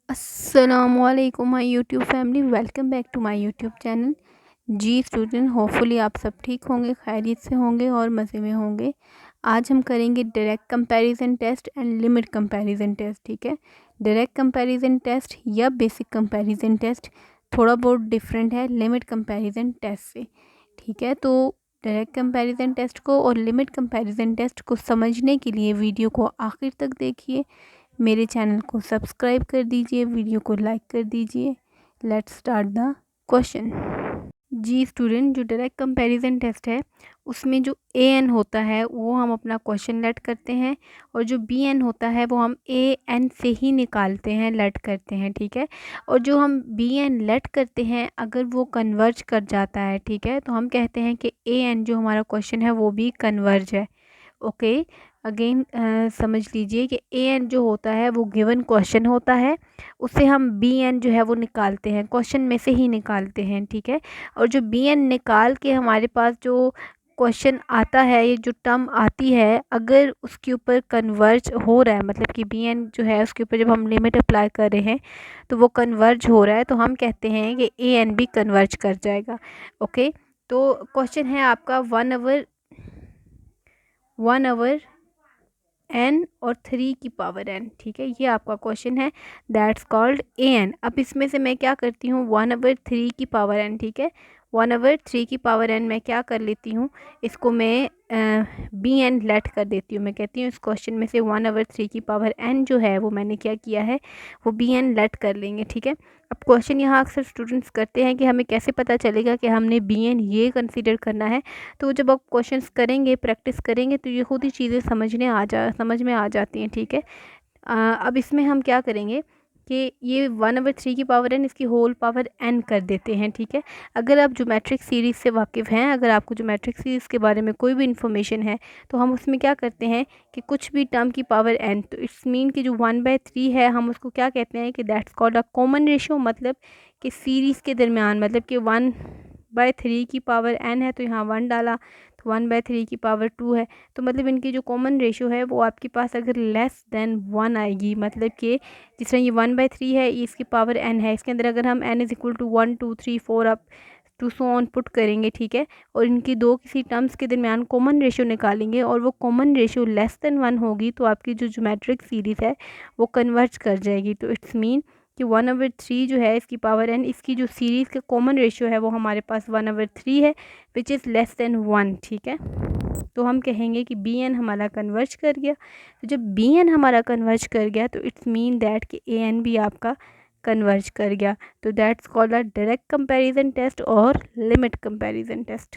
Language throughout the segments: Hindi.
अस्सलामुअलैकुम my YouTube family, welcome back to my YouTube channel. जी स्टूडेंट, होपफुली आप सब ठीक होंगे, खैरियत से होंगे और मज़े में होंगे। आज हम करेंगे direct comparison test and limit comparison test. ठीक है, डायरेक्ट कंपैरिजन टेस्ट या बेसिक कंपैरिजन टेस्ट थोड़ा बहुत डिफरेंट है लिमिट कंपैरिजन टेस्ट से। ठीक है, तो डायरेक्ट कंपैरिजन टेस्ट को और लिमिट कंपैरिजन टेस्ट को समझने के लिए वीडियो को आखिर तक देखिए, मेरे चैनल को सब्सक्राइब कर दीजिए, वीडियो को लाइक कर दीजिए। Let's start the question. जी स्टूडेंट, जो डायरेक्ट कंपैरिजन टेस्ट है उसमें जो ए एन होता है वो हम अपना क्वेश्चन लेट करते हैं, और जो बी एन होता है वो हम ए एन से ही निकालते हैं, लेट करते हैं। ठीक है, और जो हम बी एन लेट करते हैं अगर वो कन्वर्ज कर जाता है, ठीक है, तो हम कहते हैं कि ए एन जो हमारा क्वेश्चन है वो भी कन्वर्ज है। ओके, अगेन समझ लीजिए कि ए एन जो होता है वो गिवन क्वेश्चन होता है, उससे हम बी एन जो है वो निकालते हैं, क्वेश्चन में से ही निकालते हैं। ठीक है, और जो बी एन निकाल के हमारे पास जो क्वेश्चन आता है, ये जो टर्म आती है, अगर उसके ऊपर कन्वर्ज हो रहा है, मतलब कि बी एन जो है उसके ऊपर जब हम लिमिट अप्लाई कर रहे हैं तो वो कन्वर्ज हो रहा है, तो हम कहते हैं कि ए एन भी कन्वर्ज कर जाएगा। ओके, तो क्वेश्चन है आपका 1/1 एन और 3 की पावर एन। ठीक है, ये आपका क्वेश्चन है, दैट्स कॉल्ड ए एन। अब इसमें से मैं क्या करती हूँ, 1/3 की पावर एन। ठीक है, 1/3 की पावर एन मैं क्या कर लेती हूँ, इसको मैं बी एन लेट कर देती हूँ। मैं कहती हूँ इस क्वेश्चन में से 1/3 की पावर एन जो है वो मैंने क्या किया है, वो बी एन लेट कर लेंगे। ठीक है, अब क्वेश्चन यहाँ अक्सर स्टूडेंट्स करते हैं कि हमें कैसे पता चलेगा कि हमने बी एन ये कंसिडर करना है। तो जब आप क्वेश्चंस करेंगे, प्रैक्टिस करेंगे, तो ये खुद ही चीज़ें समझ में आ जाती हैं। ठीक है, अब इसमें हम क्या करेंगे कि ये 1/3 की पावर एन, इसकी होल पावर एन कर देते हैं। ठीक है, अगर आप ज्योमेट्रिक सीरीज़ से वाकिफ़ हैं, अगर आपको ज्योमेट्रिक सीरीज़ के बारे में कोई भी इन्फॉर्मेशन है, तो हम उसमें क्या करते हैं कि कुछ भी टर्म की पावर एन, तो इट्स मीन कि जो 1/3 है हम उसको क्या कहते हैं कि that's called a common ratio. मतलब कि सीरीज़ के दरमियान, मतलब कि 1/3 की पावर एन है तो यहाँ 1 डाला, तो 1/3 की पावर 2 है, तो मतलब इनकी जो कॉमन रेशियो है वो आपके पास अगर लेस देन 1 आएगी, मतलब कि जिस तरह ये 1/3 है, ये इसकी पावर एन है, इसके अंदर अगर हम n is equal to 1 2 3 4 up to so on put करेंगे, ठीक है, और इनकी दो किसी टर्म्स के दरमियान कॉमन रेशियो निकालेंगे और वो कॉमन रेशियो लेस देन 1 होगी, तो आपकी जो ज्योमेट्रिक सीरीज़ है वो कन्वर्ज कर जाएगी। तो इट्स मीन कि 1/3 जो है इसकी पावर एन, इसकी जो सीरीज़ का कॉमन रेशियो है वो हमारे पास 1/3 है, विच इज़ लेस देन 1। ठीक है, तो हम कहेंगे कि बी एन हमारा कन्वर्ज कर गया। तो जब बी एन हमारा कन्वर्ज कर गया तो इट्स मीन दैट कि ए एन भी आपका कन्वर्ज कर गया। तो that's called a direct comparison test और limit comparison test.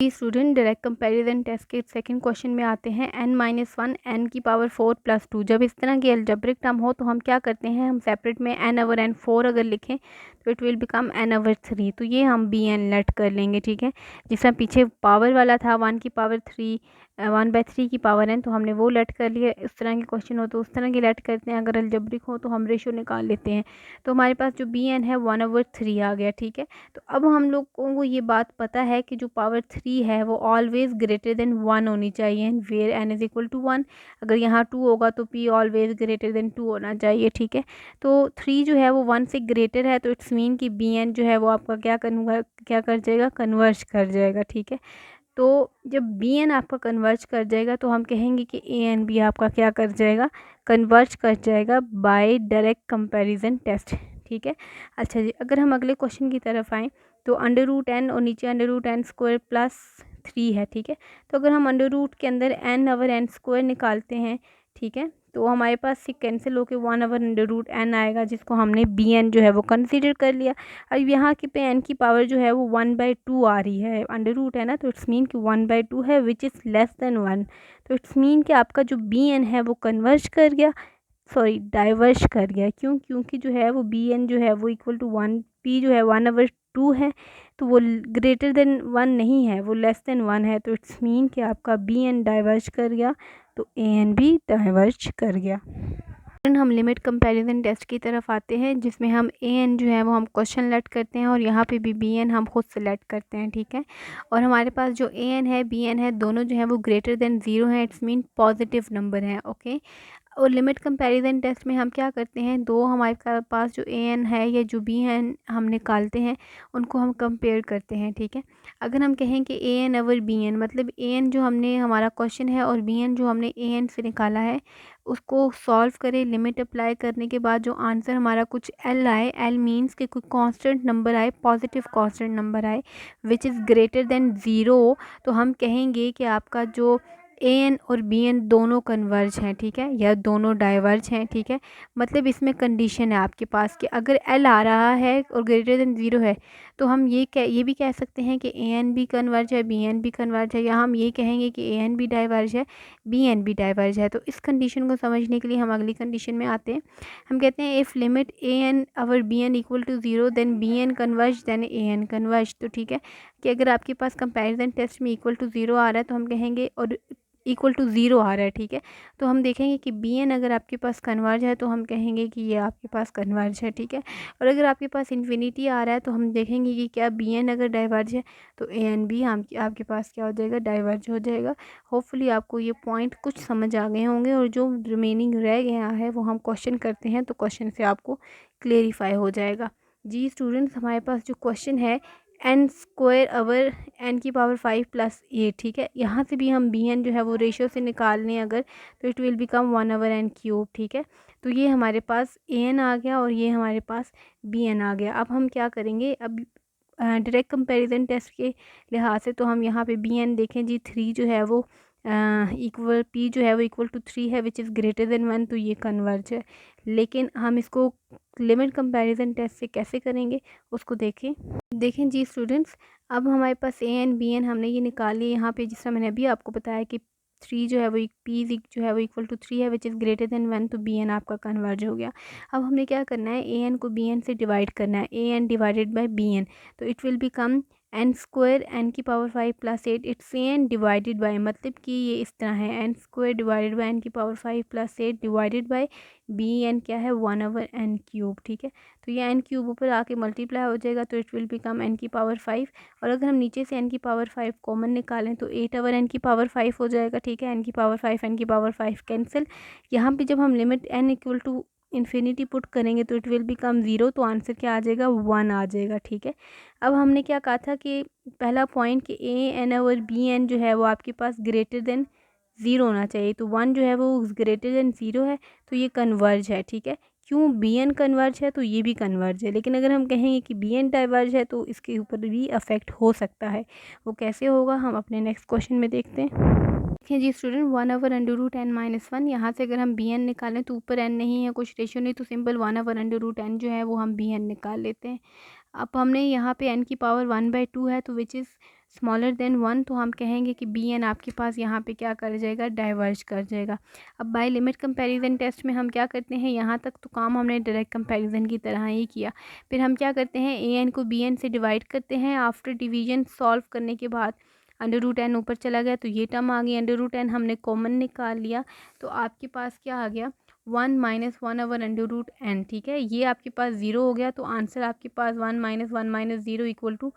Student, direct comparison test के सेकंड क्वेश्चन में आते हैं, n-1 n की पावर 4 + 2। जब इस तरह की अलजेब्रिक टर्म हो तो हम क्या करते हैं, हम सेपरेट में n/n4 अगर लिखें तो इट विल बिकम n/3। तो ये हम बी एन लेट कर लेंगे। ठीक है, जिस तरह पीछे पावर वाला था 1 की पावर 3 1/3 की पावर n, तो हमने वो लेट कर लिया। इस तरह के क्वेश्चन हो तो उस तरह की लेट करते हैं, अगर अलजेब्रिक हो तो हम रेशो निकाल लेते हैं। तो हमारे पास जो बी एन है 1/3 आ गया। ठीक है, तो अब हम लोगों को ये बात पता है कि जो पावर 3 है वो ऑलवेज ग्रेटर देन 1 होनी चाहिए, where n is equal to 1। अगर यहाँ 2 होगा तो पी ऑलवेज ग्रेटर देन 2 होना चाहिए। ठीक है, तो 3 जो है वो 1 से ग्रेटर है, तो इट्स मीन कि बी एन जो है वो आपका क्या कर जाएगा, कन्वर्ज कर जाएगा। ठीक है, तो जब बी एन आपका कन्वर्ज कर जाएगा तो हम कहेंगे कि ए एन भी आपका क्या कर जाएगा, कन्वर्ज कर जाएगा बाय डायरेक्ट कंपैरिजन टेस्ट। ठीक है, अच्छा जी, अगर हम अगले क्वेश्चन की तरफ आएँ तो √n और नीचे √n² + 3 है। ठीक है, तो अगर हम अंडर रूट के अंदर n/n² निकालते हैं, ठीक है, तो हमारे पास से कैंसिल होकर 1/√n आएगा, जिसको हमने बी एन जो है वो कंसीडर कर लिया। अब यहाँ की पे एन की पावर जो है वो 1/2 आ रही है, अंडर रूट है ना, तो इट्स मीन कि 1/2 है, विच इज़ लेस देन 1। तो इट्स मीन कि आपका जो बी एन है वो कन्वर्ज कर गया, सॉरी डाइवर्ज कर गया। क्यों, क्योंकि जो है वो बी एन जो है वो इक्वल टू 1, पी जो है 1/2 है, तो वो ग्रेटर देन 1 नहीं है, वो लेस देन 1 है। तो इट्स मीन कि आपका बी एन डाइवर्ज कर गया, तो ए एन भी डाइवर्ज कर गया। हम लिमिट कंपैरिजन टेस्ट की तरफ आते हैं, जिसमें हम ए एन जो है वो हम क्वेश्चन लेट करते हैं और यहाँ पे भी बी एन हम खुद सेलेक्ट करते हैं। ठीक है, और हमारे पास जो ए एन है, बी एन है, दोनों जो है वो ग्रेटर देन 0 है, इट्स मीन पॉजिटिव नंबर है। ओके, और लिमिट कंपैरिजन टेस्ट में हम क्या करते हैं, दो हमारे पास जो ए एन है या जो बी एन हम निकालते हैं उनको हम कंपेयर करते हैं, ठीक है। अगर हम कहें कि A N over B N, मतलब ए एन जो हमने हमारा क्वेश्चन है और बी एन जो हमने ए एन से निकाला है उसको सॉल्व करें, लिमिट अप्लाई करने के बाद जो आंसर हमारा कुछ एल आए, एल मीन्स कि कोई कांस्टेंट नंबर आए, पॉजिटिव कांस्टेंट नंबर आए which is greater than zero, तो हम कहेंगे कि आपका जो ए एन और बी एन दोनों कन्वर्ज हैं, ठीक है, या दोनों डाइवर्ज हैं, ठीक है। मतलब इसमें कंडीशन है आपके पास कि अगर एल आ रहा है और ग्रेटर देन ज़ीरो है तो हम ये भी कह सकते हैं कि ए एन भी कन्वर्ज है, बी एन भी कन्वर्ज है, या हम ये कहेंगे कि ए एन भी डाइवर्ज है, बी एन भी डाइवर्ज है। तो इस कंडीशन को समझने के लिए हम अगली कंडीशन में आते हैं। हम कहते हैं if limit a n over b n equal to zero then b n converge then a n converge. तो ठीक है कि अगर आपके पास कंपैरिजन टेस्ट में इक्वल टू ज़ीरो आ रहा है तो हम कहेंगे, और इक्वल टू ज़ीरो आ रहा है, ठीक है, तो हम देखेंगे कि बी एन अगर आपके पास कन्वर्ज है तो हम कहेंगे कि ये आपके पास कन्वर्ज है, ठीक है। और अगर आपके पास इन्फिनिटी आ रहा है तो हम देखेंगे कि क्या बी एन अगर डाइवर्ज है तो ए एन भी आपके पास क्या हो जाएगा, डाइवर्ज हो जाएगा। होपफुली आपको ये पॉइंट कुछ समझ आ गए होंगे, और जो रिमेनिंग रह गया है वो हम क्वेश्चन करते हैं तो क्वेश्चन से आपको क्लेरिफाई हो जाएगा। जी स्टूडेंट्स, हमारे पास जो क्वेश्चन है एन स्क्वायर अवर एन की पावर 5 प्लस 8, ठीक है, यहाँ से भी हम बी एन जो है वो रेशियो से निकाल लें अगर, तो it will become 1 over n cube, ठीक है। तो ये हमारे पास ए एन आ गया और ये हमारे पास बी एन आ गया। अब हम क्या करेंगे, अब डायरेक्ट कंपैरिजन टेस्ट के लिहाज से तो हम यहाँ पे बी एन देखें जी, 3 जो है वो इक्वल पी जो है वो इक्वल टू 3 है विच इज़ ग्रेटर देन 1, तो ये कन्वर्ज है। लेकिन हम इसको लिमिट कंपैरिजन टेस्ट से कैसे करेंगे उसको देखें जी स्टूडेंट्स। अब हमारे पास ए एन बी एन हमने ये निकाल लिया यहाँ पे, जिस तरह मैंने अभी आपको बताया कि 3 जो है वो पी जो है वो इक्वल टू 3 है विच इज़ ग्रेटर देन 1, तो बी एन आपका कन्वर्ज हो गया। अब हमने क्या करना है, ए एन को बी एन से डिवाइड करना है, a n divided by b n, तो it will become n square n की power 5 plus 8, it's n divided by, मतलब कि ये इस तरह है, n square divided by n की power 5 plus 8 divided by b n क्या है, 1 ओवर एन क्यूब, ठीक है। तो ये एन क्यूब ऊपर आके मल्टीप्लाई हो जाएगा तो इट विल बिकम एन की पावर 5, और अगर हम नीचे से एन की पावर 5 कॉमन निकालें तो 8 ओवर एन की पावर 5 हो जाएगा, ठीक है। एन की पावर 5 एन की पावर 5 कैंसिल। यहाँ पे जब हम limit n equal to infinity put करेंगे तो इट विल बिकम 0, तो आंसर क्या आ जाएगा, 1 आ जाएगा, ठीक है। अब हमने क्या कहा था कि पहला पॉइंट कि ए एन और बी एन जो है वो आपके पास ग्रेटर देन 0 होना चाहिए, तो 1 जो है वो ग्रेटर देन 0 है तो ये कन्वर्ज है, ठीक है। क्यों, बी एन कन्वर्ज है तो ये भी कन्वर्ज है। लेकिन अगर हम कहेंगे कि बी एन डाइवर्ज है तो इसके ऊपर भी अफेक्ट हो सकता है। वो कैसे होगा हम अपने नेक्स्ट क्वेश्चन में देखते हैं। देखिए जी student, 1 over under root n minus 1, यहाँ से अगर हम बी एन निकालें तो ऊपर एन नहीं है, कुछ रेशियो नहीं, तो simple 1 over under root n जो है वो हम बी एन निकाल लेते हैं। अब हमने यहाँ पे एन की पावर 1/2 है तो विच इज़ स्मॉलर देन 1, तो हम कहेंगे कि बी एन आपके पास यहाँ पे क्या कर जाएगा, डाइवर्ज कर जाएगा। अब बाय लिमिट कंपैरिजन टेस्ट में हम क्या करते हैं, यहाँ तक तो काम हमने डायरेक्ट कंपैरिजन की तरह ही किया। फिर हम क्या करते हैं, ए एन को बी एन से डिवाइड करते हैं। आफ्टर डिवीजन सॉल्व करने के बाद अंडर रूट एन ऊपर चला गया तो ये टर्म आ गई, अंडर रूट एन हमने कॉमन निकाल लिया, तो आपके पास क्या आ गया, 1 minus 1 over under root n, ठीक है। ये आपके पास 0 हो गया तो आंसर आपके पास 1 माइनस 1 माइनस 0 इक्वल टू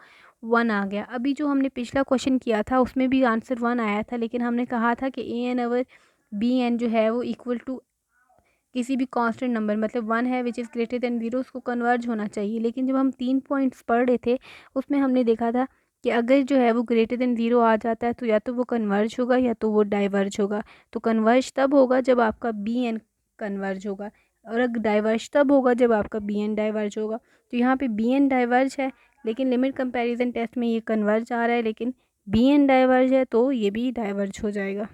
1 आ गया। अभी जो हमने पिछला क्वेश्चन किया था उसमें भी आंसर 1 आया था, लेकिन हमने कहा था कि A N over B N जो है वो इक्वल टू किसी भी कांस्टेंट नंबर, मतलब 1 है विच इज़ ग्रेटर देन 0, उसको कन्वर्ज होना चाहिए। लेकिन जब हम 3 पॉइंट्स पढ़ रहे थे उसमें हमने देखा था कि अगर जो है वो ग्रेटर देन 0 आ जाता है तो या तो वो कन्वर्ज होगा या तो वो डाइवर्ज होगा। तो कन्वर्ज तब होगा जब आपका बी एन कन्वर्ज होगा, और अगर डाइवर्ज तब होगा जब आपका बी एन डाइवर्ज होगा। तो यहाँ पे बी एन डाइवर्ज है लेकिन लिमिट कंपैरिजन टेस्ट में ये कन्वर्ज आ रहा है, लेकिन बी एन डाइवर्ज है तो ये भी डाइवर्ज हो जाएगा।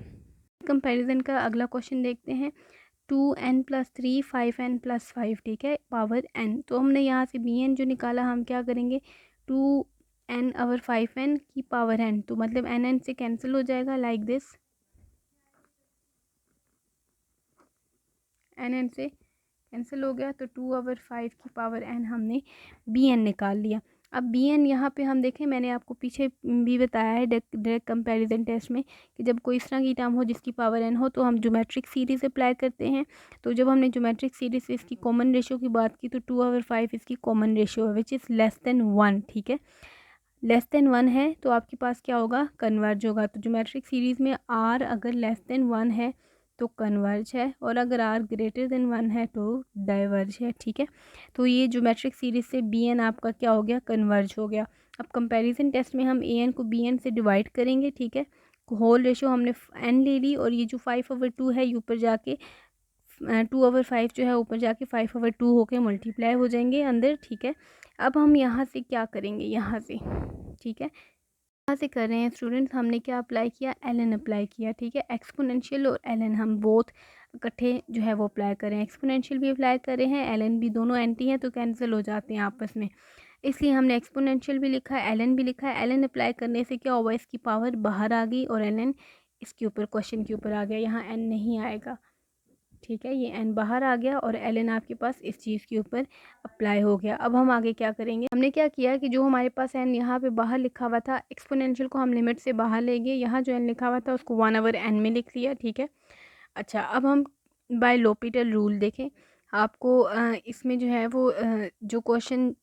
कंपैरिजन का अगला क्वेश्चन देखते हैं, 2n+3 5n+5, ठीक है, पावर n। तो हमने यहाँ से बी एन जो निकाला, हम क्या करेंगे, 2n ओवर 5n की पावर n, तो मतलब n से कैंसिल हो जाएगा लाइक दिस, n से कैंसिल हो गया तो 2 ओवर 5 की पावर n हमने बी एन निकाल लिया। अब बी एन यहाँ पे हम देखें, मैंने आपको पीछे भी बताया है डायरेक्ट कंपैरिजन टेस्ट में कि जब कोई इस तरह की टर्म हो जिसकी पावर n हो तो हम ज्योमेट्रिक सीरीज़ अप्लाई करते हैं। तो जब हमने ज्योमेट्रिक सीरीज़ से इसकी कॉमन रेशियो की बात की तो 2 ओवर 5 इसकी कॉमन रेशियो है विच इज़ लेस देन 1, ठीक है। लेस देन 1 है तो आपके पास क्या होगा, कन्वर्ज होगा। तो ज्योमेट्रिक सीरीज़ में r अगर लेस देन 1 है तो कन्वर्ज है, और अगर आर ग्रेटर देन 1 है तो डाइवर्ज है, ठीक है। तो ये ज्योमेट्रिक सीरीज से बी एन आपका क्या हो गया, कन्वर्ज हो गया। अब कंपैरिजन टेस्ट में हम ए एन को बी एन से डिवाइड करेंगे, ठीक है। होल रेशो हमने एन ले ली, और ये जो 5/2 है ये ऊपर जाके 2/5 जो है ऊपर जाके 5/2 होके मल्टीप्लाई हो जाएंगे अंदर, ठीक है। अब हम यहाँ से क्या करेंगे, यहाँ से, ठीक है, यहाँ से कर रहे हैं स्टूडेंट्स, हमने क्या अप्लाई किया, एल एन अप्लाई किया, ठीक है। एक्सपोनेंशियल और एल एन हम बोथ इकट्ठे जो है वो अप्लाई कर रहे हैं, एक्सपोनेंशियल भी अप्लाई कर रहे हैं, एल एन भी, दोनों एंटी हैं तो कैंसिल हो जाते हैं आपस में, इसलिए हमने एक्सपोनेंशियल भी लिखा है, एल एन भी लिखा है। एल एन अप्लाई करने से क्या हुआ, इसकी पावर बाहर आ गई, और एल एन इसके ऊपर क्वेश्चन के ऊपर आ गया, यहाँ एन नहीं आएगा, ठीक है। ये एन बाहर आ गया और एल एन आपके पास इस चीज़ के ऊपर अप्लाई हो गया। अब हम आगे क्या करेंगे, हमने क्या किया कि जो हमारे पास एन यहाँ पे बाहर लिखा हुआ था, एक्सपोनेंशियल को हम लिमिट से बाहर ले गए, यहाँ जो एन लिखा हुआ था उसको 1/n में लिख लिया, ठीक है। अच्छा, अब हम बाय लोपिटल रूल देखें, आपको इसमें जो है वो जो क्वेश्चन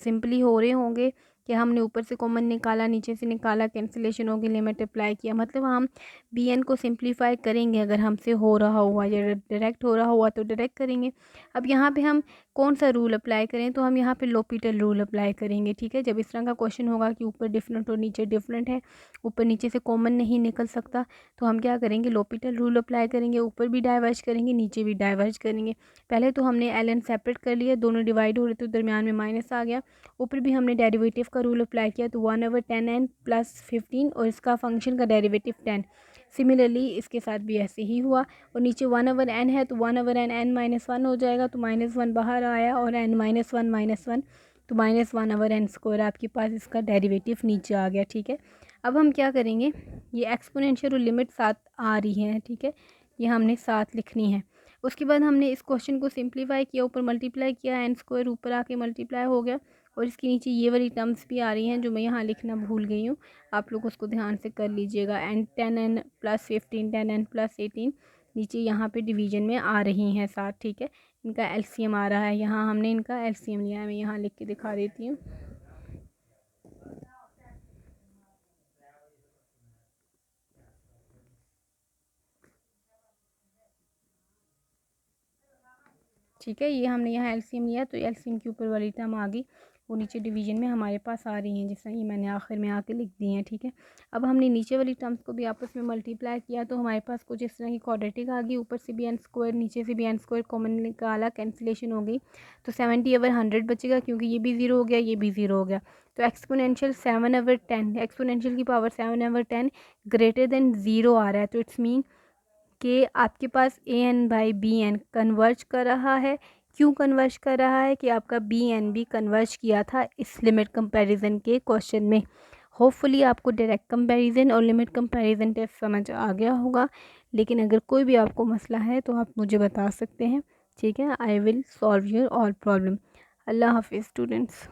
सिंपली हो रहे होंगे कि हमने ऊपर से कॉमन निकाला, नीचे से निकाला, कैंसिलेशन होगी, लिमिट अप्लाई किया, मतलब हम बी एन को सिंप्लीफाई करेंगे अगर हमसे हो रहा हुआ या डायरेक्ट हो रहा हुआ तो डायरेक्ट करेंगे। अब यहाँ पे हम कौन सा रूल अप्लाई करें, तो हम यहाँ पे लोपिटल रूल अप्लाई करेंगे, ठीक है। जब इस तरह का क्वेश्चन होगा कि ऊपर डिफरेंट और नीचे डिफरेंट है, ऊपर नीचे से कॉमन नहीं निकल सकता, तो हम क्या करेंगे, लोपिटल रूल अप्लाई करेंगे, ऊपर भी डाइवर्ज करेंगे, नीचे भी डाइवर्ज करेंगे। पहले तो हमने एल एन सेपरेट कर लिया, दोनों डिवाइड हो रहे तो दरमियान में माइनस आ गया, ऊपर भी हमने डेरिवेटिव का रूल अप्लाई किया, तो 1/10n + 15 और इसका फंक्शन का डेरिवेटिव 10। सिमिलरली इसके साथ भी ऐसे ही हुआ, और नीचे 1/n है तो 1/n n-1 हो जाएगा, तो -1 बाहर आया, और n-1 तो -1/n² आपके पास इसका डेरिवेटिव नीचे आ गया, ठीक है। अब हम क्या करेंगे, ये एक्सपोनेंशियल और लिमिट साथ आ रही है, ठीक है, ये हमने साथ लिखनी है। उसके बाद हमने इस क्वेश्चन को सिंप्लीफाई किया, ऊपर मल्टीप्लाई किया, n² ऊपर आके मल्टीप्लाई हो गया, और इसके नीचे ये वाली टर्म्स भी आ रही हैं जो मैं यहाँ लिखना भूल गई हूँ, आप लोग उसको ध्यान से कर लीजिएगा। एंड 10n + 15, 10n + 18 नीचे यहाँ पे डिवीजन में आ रही हैं साथ, ठीक है। इनका एलसीएम आ रहा है, यहाँ हमने इनका एलसीएम लिया है, मैं यहाँ लिख के दिखा देती हूँ। ठीक है, ये हमने यहाँ एलसीएम लिया, तो एलसीएम के ऊपर वाली टर्म आ गई, वो नीचे डिवीजन में हमारे पास आ रही हैं, जिस तरह ये मैंने आखिर में आके लिख दी हैं, ठीक है। अब हमने नीचे वाली टर्म्स को भी आपस में मल्टीप्लाई किया, तो हमारे पास कुछ इस तरह की क्वाड्रेटिक आ गई, ऊपर से भी n², नीचे से भी n² कॉमन निकाला, कैंसिलेशन हो गई, तो 70/100 बचेगा, क्योंकि ये भी 0 हो गया, ये भी 0 हो गया। तो एक्सपोनेंशियल 7/10, एक्सपोनेंशियल की पावर 7/10 ग्रेटर देन 0 आ रहा है, तो इट्स मीन कि आपके पास a n by b n converge कर रहा है। क्यों कन्वर्ज कर रहा है, कि आपका बी एन भी कन्वर्ज किया था इस लिमिट कंपैरिजन के क्वेश्चन में। होपफुली आपको डायरेक्ट कंपैरिजन और लिमिट कंपैरिजन टेस्ट समझ आ गया होगा, लेकिन अगर कोई भी आपको मसला है तो आप मुझे बता सकते हैं, ठीक है। I will solve your all problem. Allah हाफिज़ स्टूडेंट्स।